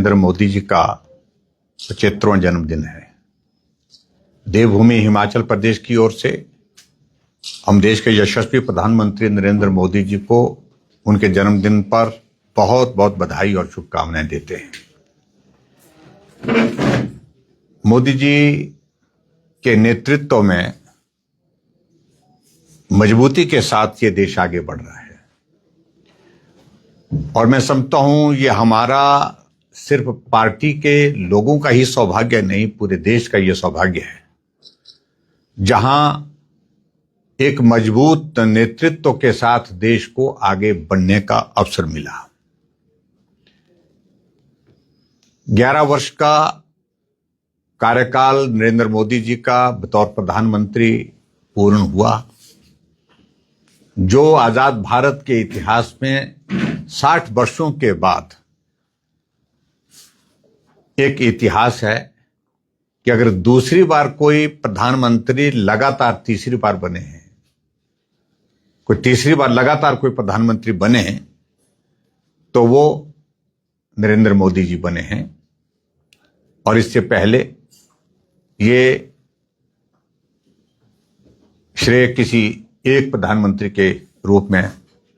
नरेंद्र मोदी जी का 75वां जन्मदिन है। देवभूमि हिमाचल प्रदेश की ओर से हम देश के यशस्वी प्रधानमंत्री नरेंद्र मोदी जी को उनके जन्मदिन पर बहुत बहुत बधाई और शुभकामनाएं देते हैं। मोदी जी के नेतृत्व में मजबूती के साथ ये देश आगे बढ़ रहा है और मैं समझता हूं ये हमारा सिर्फ पार्टी के लोगों का ही सौभाग्य नहीं, पूरे देश का ये सौभाग्य है जहां एक मजबूत नेतृत्व के साथ देश को आगे बढ़ने का अवसर मिला। 11 वर्ष का कार्यकाल नरेंद्र मोदी जी का बतौर प्रधानमंत्री पूर्ण हुआ, जो आजाद भारत के इतिहास में 60 वर्षों के बाद एक इतिहास है कि अगर दूसरी बार कोई प्रधानमंत्री लगातार तीसरी बार बने हैं, कोई तीसरी बार लगातार कोई प्रधानमंत्री बने हैं तो वो नरेंद्र मोदी जी बने हैं। और इससे पहले ये श्रेय किसी एक प्रधानमंत्री के रूप में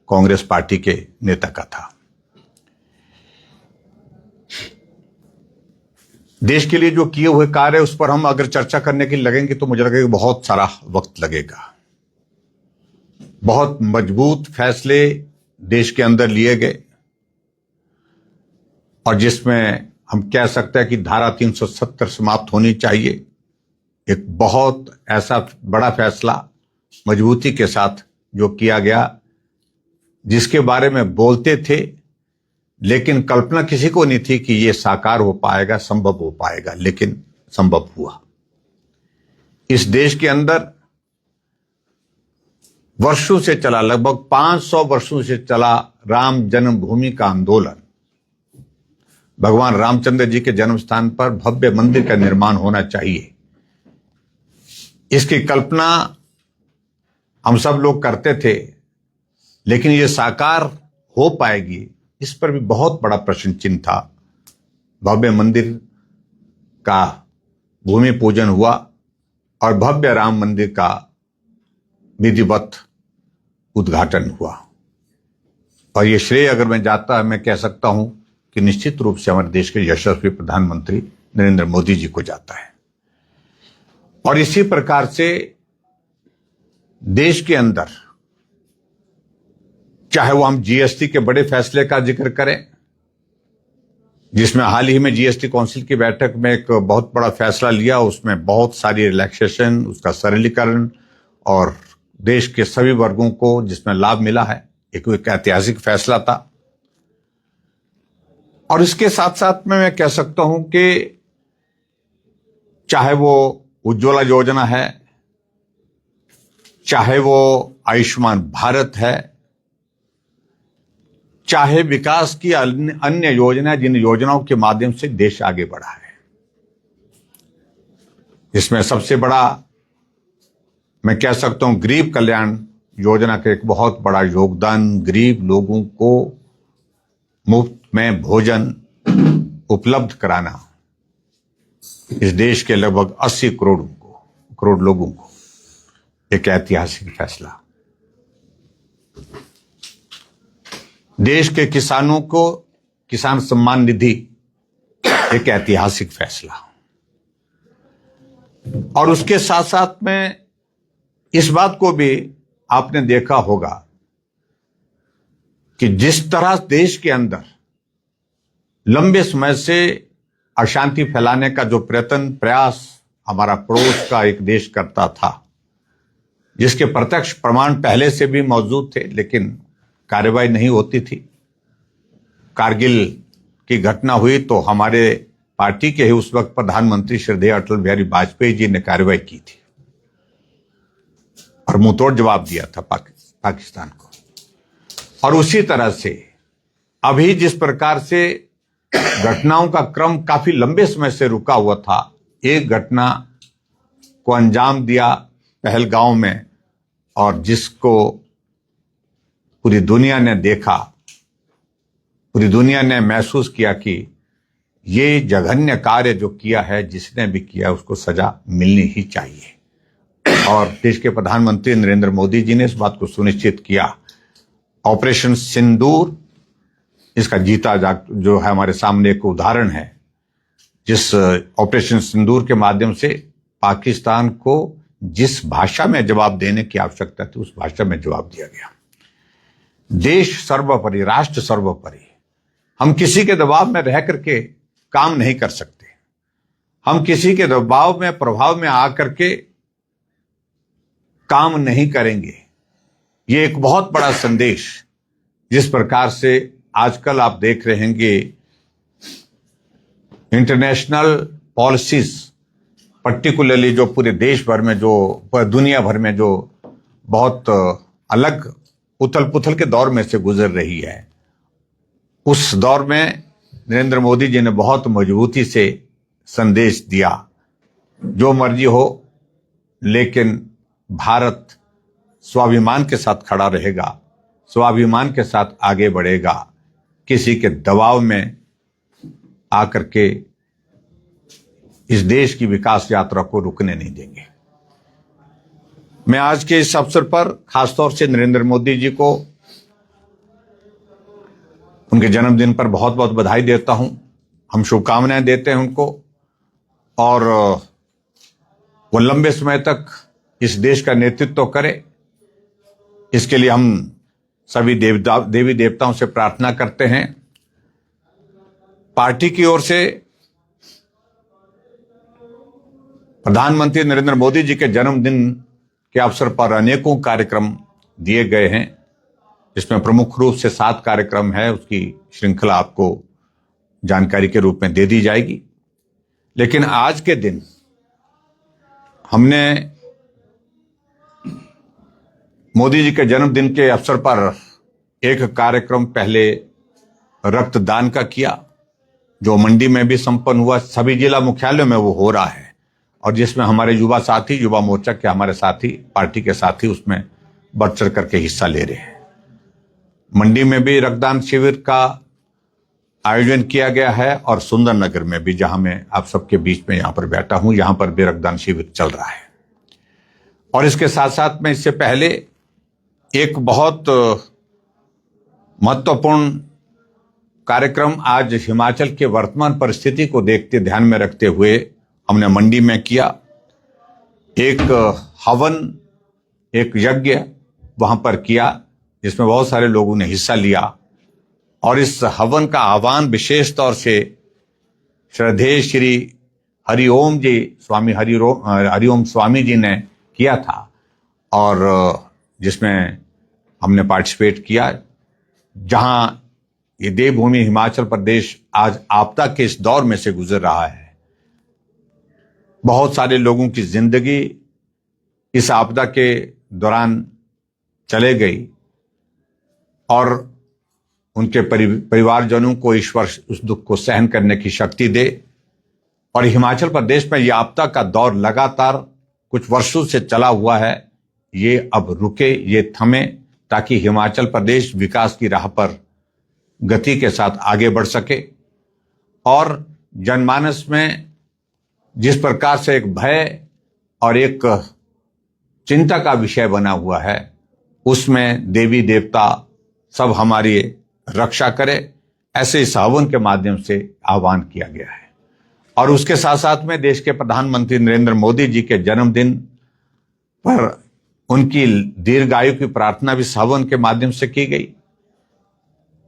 कांग्रेस पार्टी के नेता का था। देश के लिए जो किए हुए कार्य उस पर हम अगर चर्चा करने के लिए लगेंगे तो मुझे लगेगा बहुत सारा वक्त लगेगा। बहुत मजबूत फैसले देश के अंदर लिए गए और जिसमें हम कह सकते हैं कि धारा 370 समाप्त होनी चाहिए। एक बहुत ऐसा बड़ा फैसला मजबूती के साथ जो किया गया, जिसके बारे में बोलते थे लेकिन कल्पना किसी को नहीं थी कि यह साकार हो पाएगा, संभव हो पाएगा, लेकिन संभव हुआ। इस देश के अंदर वर्षों से चला, लगभग 500 वर्षों से चला राम जन्मभूमि का आंदोलन। भगवान रामचंद्र जी के जन्म स्थान पर भव्य मंदिर का निर्माण होना चाहिए, इसकी कल्पना हम सब लोग करते थे, लेकिन ये साकार हो पाएगी इस पर भी बहुत बड़ा प्रश्न चिन्ह था। भव्य मंदिर का भूमि पूजन हुआ और भव्य राम मंदिर का विधिवत उद्घाटन हुआ और ये श्रेय अगर मैं कह सकता हूं कि निश्चित रूप से हमारे देश के यशस्वी प्रधानमंत्री नरेंद्र मोदी जी को जाता है। और इसी प्रकार से देश के अंदर चाहे वो हम जीएसटी के बड़े फैसले का जिक्र करें, जिसमें हाल ही में जीएसटी काउंसिल की बैठक में एक बहुत बड़ा फैसला लिया, उसमें बहुत सारी रिलैक्सेशन, उसका सरलीकरण और देश के सभी वर्गों को जिसमें लाभ मिला है, एक ऐतिहासिक फैसला था। और इसके साथ साथ में मैं कह सकता हूं कि चाहे वो उज्ज्वला योजना है, चाहे वो आयुष्मान भारत है, चाहे विकास की अन्य योजनाएं, जिन योजनाओं के माध्यम से देश आगे बढ़ा है, इसमें सबसे बड़ा मैं कह सकता हूं गरीब कल्याण योजना का एक बहुत बड़ा योगदान। गरीब लोगों को मुफ्त में भोजन उपलब्ध कराना, इस देश के लगभग 80 करोड़ लोगों को एक ऐतिहासिक फैसला। देश के किसानों को किसान सम्मान निधि, एक ऐतिहासिक फैसला। और उसके साथ साथ में इस बात को भी आपने देखा होगा कि जिस तरह देश के अंदर लंबे समय से अशांति फैलाने का जो प्रयास हमारा पड़ोस का एक देश करता था, जिसके प्रत्यक्ष प्रमाण पहले से भी मौजूद थे लेकिन कार्रवाई नहीं होती थी। कारगिल की घटना हुई तो हमारे पार्टी के ही उस वक्त प्रधानमंत्री श्रद्धेय अटल बिहारी वाजपेयी जी ने कार्रवाई की थी और मुंहतोड़ जवाब दिया था पाकिस्तान को। और उसी तरह से अभी जिस प्रकार से घटनाओं का क्रम काफी लंबे समय से रुका हुआ था, एक घटना को अंजाम दिया पहलगांव में और जिसको पूरी दुनिया ने देखा, पूरी दुनिया ने महसूस किया कि ये जघन्य कार्य जो किया है, जिसने भी किया उसको सजा मिलनी ही चाहिए। और देश के प्रधानमंत्री नरेंद्र मोदी जी ने इस बात को सुनिश्चित किया। ऑपरेशन सिंदूर इसका जीता जो है हमारे सामने एक उदाहरण है, जिस ऑपरेशन सिंदूर के माध्यम से पाकिस्तान को जिस भाषा में जवाब देने की आवश्यकता थी उस भाषा में जवाब दिया गया। देश सर्वोपरि, राष्ट्र सर्वोपरि। हम किसी के दबाव में रह करके काम नहीं कर सकते। हम किसी के दबाव में, प्रभाव में आकर के काम नहीं करेंगे। ये एक बहुत बड़ा संदेश, जिस प्रकार से आजकल आप देख रहे होंगे इंटरनेशनल पॉलिसीज, पर्टिकुलरली जो पूरे देश भर में, जो दुनिया भर में जो बहुत अलग उथल पुथल के दौर में से गुजर रही है, उस दौर में नरेंद्र मोदी जी ने बहुत मजबूती से संदेश दिया, जो मर्जी हो लेकिन भारत स्वाभिमान के साथ खड़ा रहेगा, स्वाभिमान के साथ आगे बढ़ेगा, किसी के दबाव में आकर के इस देश की विकास यात्रा को रुकने नहीं देंगे। मैं आज के इस अवसर पर खासतौर से नरेंद्र मोदी जी को उनके जन्मदिन पर बहुत बहुत बधाई देता हूं। हम शुभकामनाएं देते हैं उनको, और वो लंबे समय तक इस देश का नेतृत्व करे, इसके लिए हम सभी देवी देवताओं से प्रार्थना करते हैं। पार्टी की ओर से प्रधानमंत्री नरेंद्र मोदी जी के जन्मदिन के अवसर पर अनेकों कार्यक्रम दिए गए हैं, जिसमें प्रमुख रूप से 7 कार्यक्रम है। उसकी श्रृंखला आपको जानकारी के रूप में दे दी जाएगी। लेकिन आज के दिन हमने मोदी जी के जन्मदिन के अवसर पर एक कार्यक्रम पहले रक्तदान का किया, जो मंडी में भी संपन्न हुआ। सभी जिला मुख्यालयों में वो हो रहा है, और जिसमें हमारे युवा साथी, युवा मोर्चा के हमारे साथी, पार्टी के साथी उसमें बढ़ चढ़ करके हिस्सा ले रहे हैं। मंडी में भी रक्तदान शिविर का आयोजन किया गया है, और सुंदरनगर में भी, जहां मैं आप सबके बीच में यहां पर बैठा हूं, यहां पर भी रक्तदान शिविर चल रहा है। और इसके साथ साथ में इससे पहले एक बहुत महत्वपूर्ण कार्यक्रम आज हिमाचल के वर्तमान परिस्थिति को देखते, ध्यान में रखते हुए हमने मंडी में किया। एक हवन, एक यज्ञ वहां पर किया, जिसमें बहुत सारे लोगों ने हिस्सा लिया। और इस हवन का आह्वान विशेष तौर से श्रद्धेय श्री हरिओम जी, स्वामी हरिओम स्वामी जी ने किया था, और जिसमें हमने पार्टिसिपेट किया। जहां ये देवभूमि हिमाचल प्रदेश आज आपदा के इस दौर में से गुजर रहा है, बहुत सारे लोगों की जिंदगी इस आपदा के दौरान चले गई, और उनके परिवारजनों को ईश्वर उस दुख को सहन करने की शक्ति दे। और हिमाचल प्रदेश में यह आपदा का दौर लगातार कुछ वर्षों से चला हुआ है, ये अब रुके, ये थमे, ताकि हिमाचल प्रदेश विकास की राह पर गति के साथ आगे बढ़ सके। और जनमानस में जिस प्रकार से एक भय और एक चिंता का विषय बना हुआ है, उसमें देवी देवता सब हमारी रक्षा करे, ऐसे इस हवन के माध्यम से आह्वान किया गया है। और उसके साथ साथ में देश के प्रधानमंत्री नरेंद्र मोदी जी के जन्मदिन पर उनकी दीर्घायु की प्रार्थना भी इस हवन के माध्यम से की गई।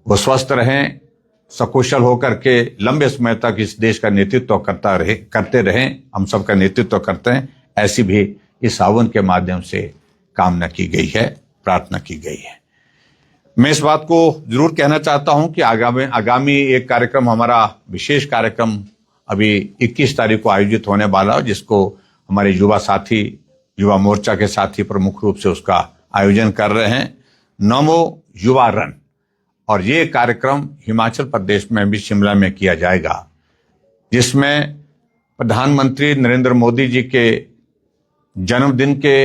वो स्वस्थ रहें, सकुशल होकर के लंबे समय तक इस देश का नेतृत्व करते रहें, हम सबका नेतृत्व करते हैं, ऐसी भी इस हवन के माध्यम से कामना की गई है, प्रार्थना की गई है। मैं इस बात को जरूर कहना चाहता हूं कि आगामी एक कार्यक्रम, हमारा विशेष कार्यक्रम अभी 21 तारीख को आयोजित होने वाला है, जिसको हमारे युवा साथी, युवा मोर्चा के साथी प्रमुख रूप से उसका आयोजन कर रहे हैं, नमो युवा रन। और ये कार्यक्रम हिमाचल प्रदेश में भी शिमला में किया जाएगा, जिसमें प्रधानमंत्री नरेंद्र मोदी जी के जन्मदिन के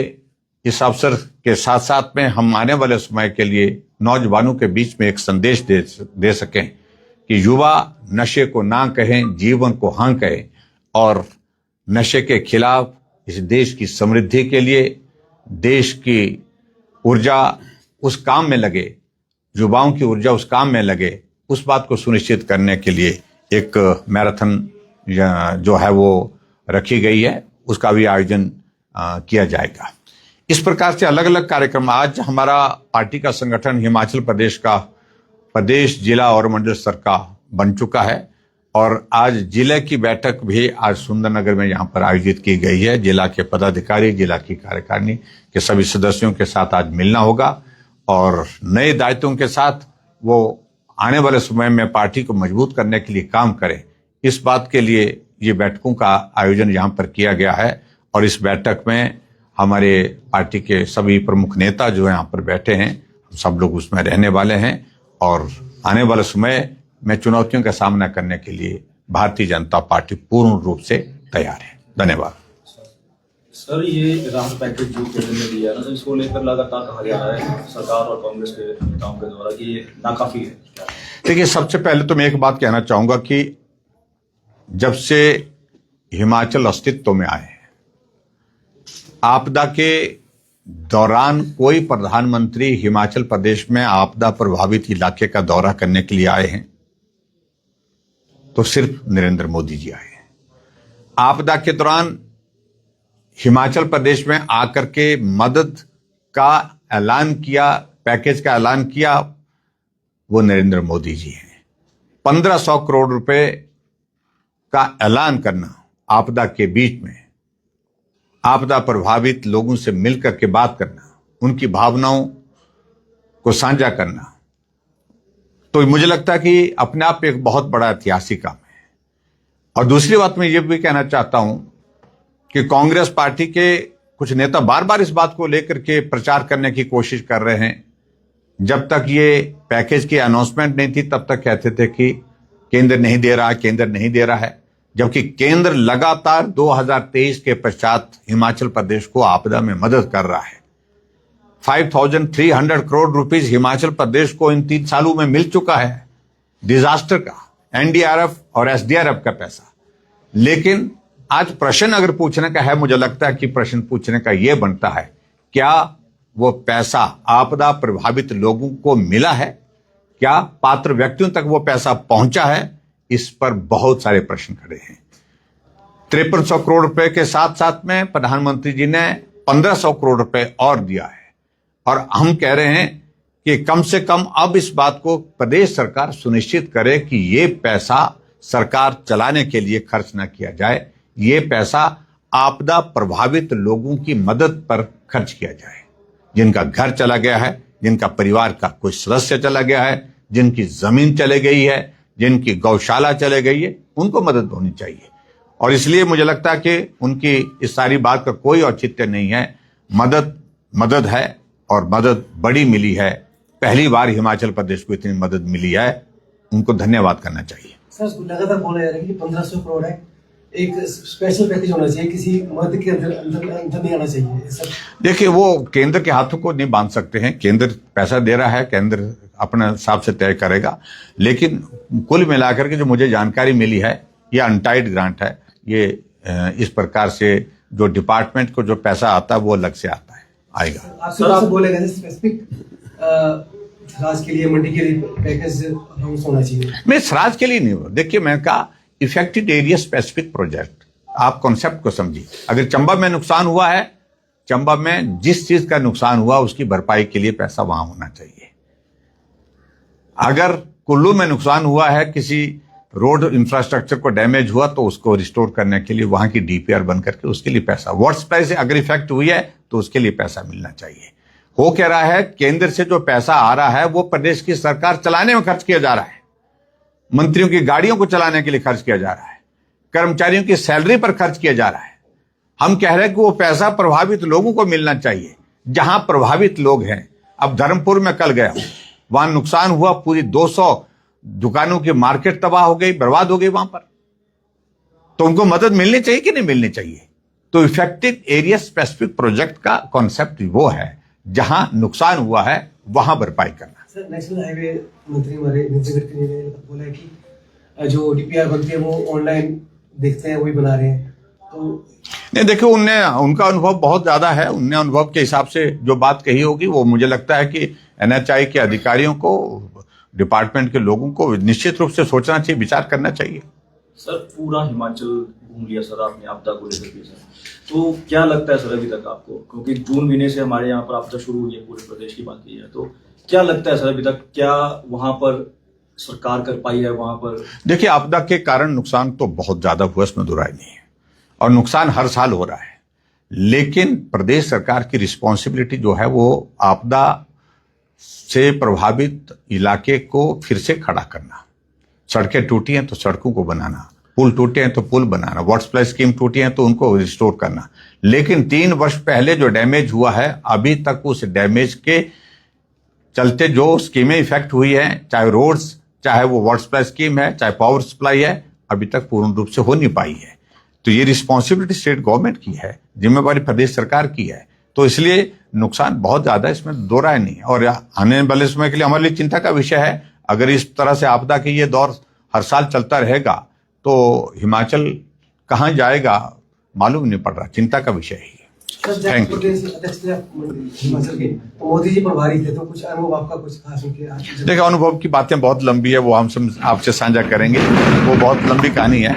इस अवसर के साथ साथ में हम आने वाले समय के लिए नौजवानों के बीच में एक संदेश दे सकें कि युवा नशे को ना कहें, जीवन को हाँ कहें और नशे के खिलाफ इस देश की समृद्धि के लिए, देश की ऊर्जा उस काम में लगे, युवाओं की ऊर्जा उस काम में लगे, उस बात को सुनिश्चित करने के लिए एक मैराथन जो है वो रखी गई है, उसका भी आयोजन किया जाएगा। इस प्रकार से अलग अलग कार्यक्रम। आज हमारा पार्टी का संगठन हिमाचल प्रदेश का प्रदेश, जिला और मंडल स्तर का बन चुका है और आज जिले की बैठक भी आज सुंदरनगर में यहाँ पर आयोजित की गई है। जिला के पदाधिकारी, जिला की कार्यकारिणी के सभी सदस्यों के साथ आज मिलना होगा और नए दायित्वों के साथ वो आने वाले समय में पार्टी को मजबूत करने के लिए काम करें। इस बात के लिए ये बैठकों का आयोजन यहाँ पर किया गया है और इस बैठक में हमारे पार्टी के सभी प्रमुख नेता जो यहाँ पर बैठे हैं, सब लोग उसमें रहने वाले हैं और आने वाले समय में चुनौतियों का सामना करने के लिए भारतीय जनता पार्टी पूर्ण रूप से तैयार है। धन्यवाद। सर, ये राहत पैकेज जो केंद्र ने दिया है ना, इसको लेकर लगातार कहा जा रहा है सरकार और कांग्रेस के नेताओं के द्वारा कि ये नाकाफी है। देखिए, सबसे पहले तो मैं एक बात कहना चाहूंगा कि जब से हिमाचल अस्तित्व में आए, आपदा के दौरान कोई प्रधानमंत्री हिमाचल प्रदेश में आपदा प्रभावित इलाके का दौरा करने के लिए आए हैं तो सिर्फ नरेंद्र मोदी जी आए हैं। आपदा के दौरान हिमाचल प्रदेश में आकर के मदद का ऐलान किया, पैकेज का ऐलान किया, वो नरेंद्र मोदी जी हैं। 1500 करोड़ रुपए का ऐलान करना आपदा के बीच में, आपदा प्रभावित लोगों से मिलकर के बात करना, उनकी भावनाओं को साझा करना, तो मुझे लगता है कि अपने आप एक बहुत बड़ा ऐतिहासिक काम है। और दूसरी बात मैं ये भी कहना चाहता हूं कि कांग्रेस पार्टी के कुछ नेता बार बार इस बात को लेकर के प्रचार करने की कोशिश कर रहे हैं। जब तक ये पैकेज की अनाउंसमेंट नहीं थी तब तक कहते थे कि केंद्र नहीं दे रहा है, केंद्र नहीं दे रहा है, जबकि केंद्र लगातार 2023 के पश्चात हिमाचल प्रदेश को आपदा में मदद कर रहा है। 5300 करोड़ रुपीस हिमाचल प्रदेश को इन 3 सालों में मिल चुका है डिजास्टर का, एनडीआरएफ और एसडीआरएफ का पैसा। लेकिन आज प्रश्न अगर पूछने का है, मुझे लगता है कि प्रश्न पूछने का यह बनता है, क्या वो पैसा आपदा प्रभावित लोगों को मिला है? क्या पात्र व्यक्तियों तक वो पैसा पहुंचा है? इस पर बहुत सारे प्रश्न खड़े हैं। 5300 करोड़ रुपए के साथ साथ में प्रधानमंत्री जी ने 1500 करोड़ रुपए और दिया है और हम कह रहे हैं कि कम से कम अब इस बात को प्रदेश सरकार सुनिश्चित करे कि ये पैसा सरकार चलाने के लिए खर्च न किया जाए, ये पैसा आपदा प्रभावित लोगों की मदद पर खर्च किया जाए। जिनका घर चला गया है, जिनका परिवार का कोई सदस्य चला गया है, जिनकी जमीन चले गई है, जिनकी गौशाला चले गई है, उनको मदद होनी चाहिए। और इसलिए मुझे लगता है कि उनकी इस सारी बात का कोई औचित्य नहीं है। मदद है और मदद बड़ी मिली है। पहली बार हिमाचल प्रदेश को इतनी मदद मिली है, उनको धन्यवाद करना चाहिए। सर, लगातार बोला जा रहा है कि 1500 करोड़ है, एक स्पेशल पैकेज होना चाहिए, किसी मद के अंदर नहीं आना चाहिए सर। देखिए, वो केंद्र के हाथों को नहीं बांध सकते हैं। केंद्र पैसा दे रहा है, केंद्र अपने हिसाब से तय करेगा। लेकिन कुल मिलाकर के जो मुझे जानकारी मिली है, ये अनटाइड ग्रांट है। ये इस प्रकार से जो डिपार्टमेंट को जो पैसा आता है वो अलग से आता है, आएगा। आपसे बोलेगा स्पेसिफिक सराज के लिए, मंडी के लिए पैकेज होना चाहिए। मैं सराज के लिए नहीं हूं। देखिए, मैंने कहा इफेक्टेड एरिया स्पेसिफिक प्रोजेक्ट। आप कॉन्सेप्ट को समझिए। अगर चंबा में नुकसान हुआ है, चंबा में जिस चीज का नुकसान हुआ उसकी भरपाई के लिए पैसा वहां होना चाहिए। अगर कुल्लू में नुकसान हुआ है, किसी रोड इंफ्रास्ट्रक्चर को डैमेज हुआ, तो उसको रिस्टोर करने के लिए वहां की डीपीआर बन करके उसके लिए पैसा, वर्स्ट प्राइस से अगर इफेक्ट हुई है तो उसके लिए पैसा मिलना चाहिए। हो कह रहा है केंद्र से जो पैसा आ रहा है वो प्रदेश की सरकार चलाने में खर्च किया जा रहा है, मंत्रियों की गाड़ियों को चलाने के लिए खर्च किया जा रहा है, कर्मचारियों की सैलरी पर खर्च किया जा रहा है। हम कह रहे हैं कि वो पैसा प्रभावित लोगों को मिलना चाहिए, जहां प्रभावित लोग हैं। अब धर्मपुर में कल गया, वहां नुकसान हुआ, पूरी 200 दुकानों की मार्केट तबाह हो गई, बर्बाद हो गई वहां पर। तो उनको मदद मिलनी चाहिए कि नहीं मिलनी चाहिए? तो इफेक्टेड एरिया स्पेसिफिक प्रोजेक्ट का कॉन्सेप्ट वो है, जहां नुकसान हुआ है वहां भरपाई करना। सर नेशनल हाईवे मंत्री हमारे नितिन गडकरी ने बोला है कि जो डीपीआर बनती है वो ऑनलाइन देखते हैं, वही बना रहे हैं। तो नहीं, देखिए उनका अनुभव बहुत ज्यादा है। उनने अनुभव के हिसाब से जो बात कही होगी वो मुझे लगता है कि एनएचआई के अधिकारियों को, डिपार्टमेंट के लोगों को निश्चित रूप से सोचना चाहिए, विचार करना चाहिए। सर पूरा हिमाचल घूम लिया सर आपने आपदा को लेकर के सर, तो क्या लगता है सर अभी तक आपको, क्योंकि जून महीने से हमारे यहाँ पर आपदा शुरू हुई है, पूरे प्रदेश की बात की है, तो क्या लगता है सर अभी तक क्या वहां पर सरकार कर पाई है वहां पर? देखिए, आपदा के कारण नुकसान तो बहुत ज्यादा हुआ, इसमें दो राय नहीं है, और नुकसान हर साल हो रहा है। लेकिन प्रदेश सरकार की रिस्पॉन्सिबिलिटी जो है वो आपदा से प्रभावित इलाके को फिर से खड़ा करना। सड़कें टूटी हैं तो सड़कों को बनाना, पुल टूटे हैं तो पुल बनाना, वाटर सप्लाई स्कीम टूटी है तो उनको रिस्टोर करना। लेकिन 3 वर्ष पहले जो डैमेज हुआ है, अभी तक उस डैमेज के चलते जो स्कीमें इफेक्ट हुई हैं, चाहे रोड्स, चाहे वो वाटर सप्लाई स्कीम है, चाहे पावर सप्लाई है, अभी तक पूर्ण रूप से हो नहीं पाई है। तो ये रिस्पॉन्सिबिलिटी स्टेट गवर्नमेंट की है, जिम्मेवारी प्रदेश सरकार की है। तो इसलिए नुकसान बहुत ज्यादा है, इसमें दो राय नहीं है। और आने वाले समय के लिए हमारे लिए चिंता का विषय है, अगर इस तरह से आपदा के ये दौर हर साल चलता रहेगा तो हिमाचल कहाँ जाएगा मालूम नहीं पड़ रहा, चिंता का विषय ही है। सर जब Thank you. प्रदेश अध्यक्ष थे हिमाचल के, तो मोदी जी प्रभारी थे, तो कुछ अनुभव आपका कुछ खास उनके देखिए, अनुभव की बातें बहुत लंबी है, वो हम सब आपसे साझा करेंगे, वो बहुत लंबी कहानी है।